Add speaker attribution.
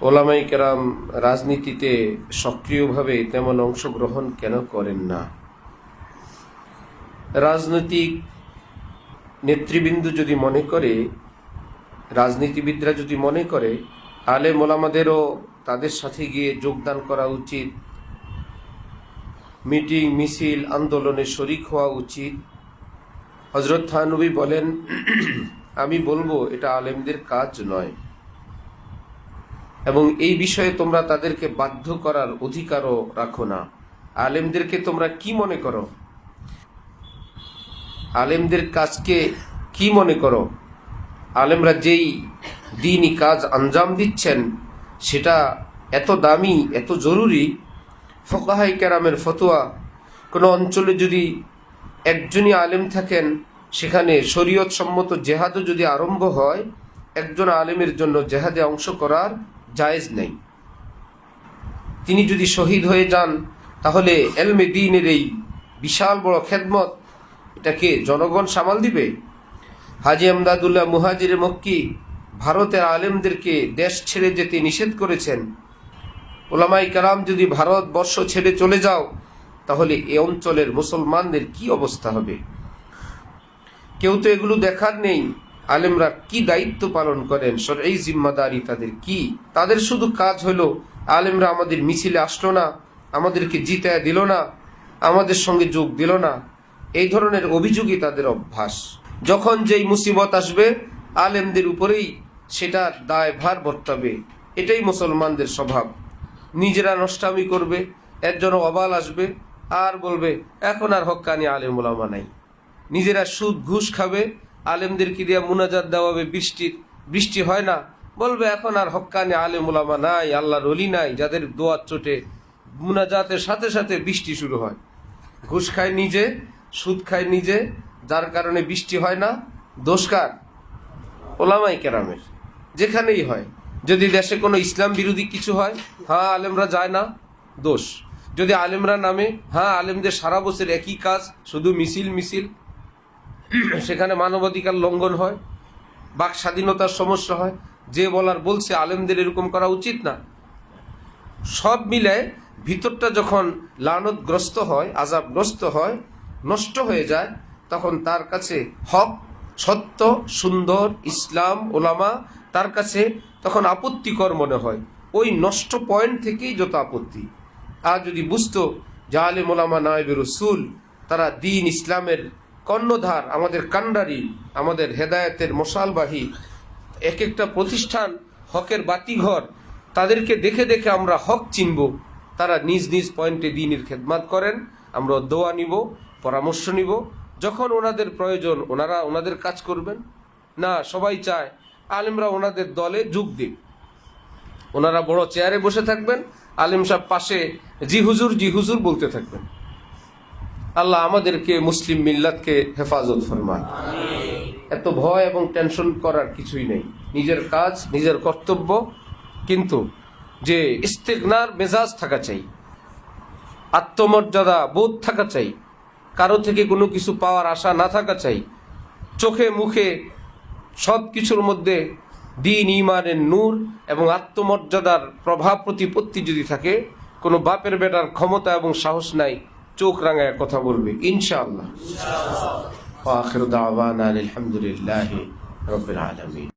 Speaker 1: ওলামায়ে কেরাম রাজনীতিতে সক্রিয়ভাবে তেমন অংশগ্রহণ কেন করেন না? রাজনৈতিক নেতৃবৃন্দ যদি মনে করে, রাজনীতিবিদরা যদি মনে করে, আলেম ওলামাদেরও তাদের সাথে গিয়ে যোগদান করা উচিত, মিটিং মিছিল আন্দোলনে শরিক হওয়া উচিত, হযরত থানবী বলেন, আমি বলবো এটা আলেমদের কাজ নয়, এবং এই বিষয়ে তোমরা তাদেরকে বাধ্য করার অধিকারও রাখো না। আলেমদেরকে তোমরা কি মনে করো? আলেমদের কাজকে কি মনে করো? আলেমরা যেই দ্বীনি কাজ আঞ্জাম দিচ্ছেন সেটা এত দামি, এত জরুরি। ফুকাহায়ে কেরামের ফতোয়া, কোনো অঞ্চলে যদি একজনই আলেম থাকেন, সেখানে শরীয়ত সম্মত জেহাদও যদি আরম্ভ হয়, একজন আলেমের জন্য জেহাদে অংশ করার জায়েজ নেই। তিনি যদি শহীদ হয়ে যান, তাহলে এলমে দ্বীনের এই বিশাল বড় খেদমত, এটাকে জনগণ সামাল দিবে? হাজী আমদাদুল্লাহ মুহাজিরে মক্কি ভারতের আলেমদেরকে দেশ ছেড়ে যেতে নিষেধ করেছেন। ওলামায়ে কেরাম যদি ভারতবর্ষ ছেড়ে চলে যাও, তাহলে এ অঞ্চলের মুসলমানদের কি অবস্থা হবে? কেউ তো এগুলো দেখার নেই। আলেমরা কি দায়িত্ব পালন করেন, শরঈ জিম্মাদারি তাদের কি? তাদের শুধু কাজ হলো, আলেমরা আমাদের মিছিলে আসলো না, আমাদেরকে জিতায় দিল না, আমাদের সঙ্গে যোগ দিল না, এই ধরনের অভিযোগই তাদের অভ্যাস। যখন যেই মুসিবত আসবে, আলেমদের উপরেই সেটার দায়ভার বর্তাবে। এটাই মুসলমানদের স্বভাব। নিজেরা নষ্টামি করবে, একজন অবাল আসবে আর বলবে এখন আর হক্কানি আলেম ওলামা নাই। নিজেরা সুদ ঘুষ খাবে, আলেমদেরকে দিয়ে মুনাজাত দেওয়াবে, বৃষ্টি হয় না, বলবে এখন আর হক্কানি আলেম ওলামা নাই, আল্লাহর ওলি নাই, যাদের দোয়ার চোটে মুনাজাতের সাথে সাথে বৃষ্টি শুরু হয়। ঘুষ খায় নিজে, সুদ খায় নিজে, যার কারণে বৃষ্টি হয় না। দোষ কার? ওলামায়ে কেরামের। যেখানেই হয়, যদি দেশে কোনো ইসলাম বিরোধী কিছু হয়, হ্যাঁ আলেমরা যায় না, দোষ। যদি আলেমরা নামে, হ্যাঁ আলেমদের সারা বছর একই কাজ, শুধু মিছিল, সেখানে মানবাধিকার লঙ্ঘন হয়, বাক স্বাধীনতার সমস্যা হয়, যে বলার বলছে আলেমদের এরকম করা উচিত না। সব মিলায় ভিতরটা যখন লানতগ্রস্ত হয়, আযাবগ্রস্ত হয়, নষ্ট হয়ে যায়, তখন তার কাছে হক, সত্য, সুন্দর ইসলাম, ওলামা তার কাছে তখন আপত্তিকর মনে হয়। ওই নষ্ট পয়েন্ট থেকেই যত আপত্তি। আর যদি বুঝতো যে আলেম ওলামা নায়েবে রাসূল, তারা দ্বীন ইসলামের কর্ণধার, আমাদের কান্ডারি, আমাদের হেদায়েতের মশালবাহী, এক একটা প্রতিষ্ঠান হকের বাতিঘর, তাদেরকে দেখে দেখে আমরা হক চিনব। তারা নিজ নিজ পয়েন্টে দ্বীনের খেদমত করেন, আমরা দোয়া নিব, পরামর্শ নিব, যখন ওনাদের প্রয়োজন ওনারা ওনাদের কাজ করবেন। না, সবাই চায় আলেমরা ওনাদের দলে যোগ দিন, ওনারা বড় চেয়ারে বসে থাকবেন, আলেম সাহেব পাশে জি হুজুর বলতে থাকবেন। আল্লাহ আমাদেরকে, মুসলিম মিল্লাতকে হেফাজত ফরমান। এত ভয় এবং টেনশন করার কিছুই নেই। নিজের কাজ, নিজের কর্তব্য, কিন্তু যে ইস্তেগনার মেজাজ থাকা চাই, আত্মমর্যাদা বোধ থাকা চাই, কারো থেকে কোনো কিছু পাওয়ার আশা না থাকা চাই। চোখে মুখে সব কিছুর মধ্যে দ্বীন, ঈমানের নূর এবং আত্মমর্যাদার প্রভাব প্রতিপত্তি যদি থাকে, কোনো বাপের বেটার ক্ষমতা এবং সাহস নাই চোখ রাঙায় কথা বলবে, ইনশাআল্লাহ। ওয়া আখিরু দাওয়ানা আলহামদুলিল্লাহি রাব্বিল আলামিন।